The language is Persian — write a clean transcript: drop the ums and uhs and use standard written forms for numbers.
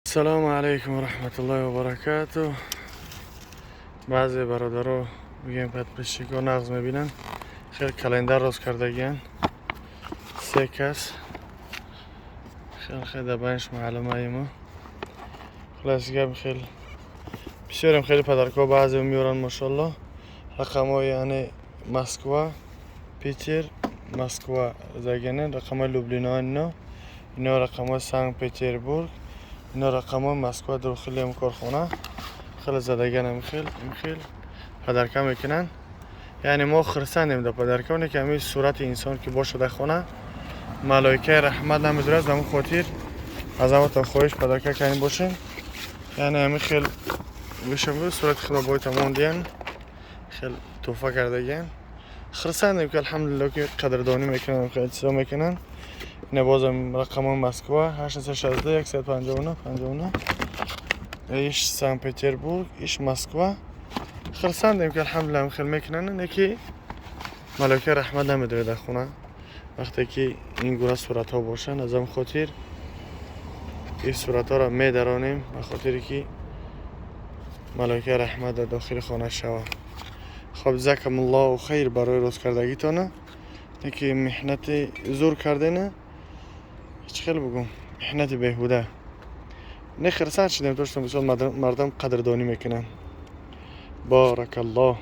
السلام علیکم و رحمت الله و برکاته. بعضی برادرها میگن پدپشتیکا نقض میبینن، خیلی کلندر راست کردگیان 3 کس، خیلی دبنش معلومه ایما خلاصی گم خیلی بسیارم خیلی پدرکا بعضی میورن ماشالله. رقم های یعنی مسکوا، پیتر، مسکوا زگنه، رقم های لوبلینا اینا رقم های سنگ پتربورگ، اینا رقم های مسکوا در خیلی هم کارخونه خیلی زدگن هم خیلی پدرکم میکنن. یعنی ما خرسندیم در پدرکانه که همین صورت انسان که باشه در خونه ملائکه رحمت نمیداره از همون خاطر از همون تا خواهش پدرکه کنیم باشین. یعنی همین خیلی بشه صورت خدا باید تمام دیان خیلی توفه کرده گین خرسندیم که الحمدلله که قدردانی میکنن خیلی چیزا میکنن. اینه بازم رقم مسکوا 816 159 ایش سن پتربورگ ایش مسکوا خرسندیم که الحمدلله خیلی میکنن. اینه که ملائکه رحمت نمیداره در خونه وقتی که این گونه صورت ها باشن. از هم خاطر این صورت ها را میدرانیم به خاطر که ملائکه رحمت در داخل خانه شود. خب جزاکم الله خیر برای روز کردگی تانه. اینکه محنت زور کرده نه هیچ خیلی بگم محنت بیهوده نه خرسند شدیم توشتم بسیار مردم قدردانی میکنن. بارک الله.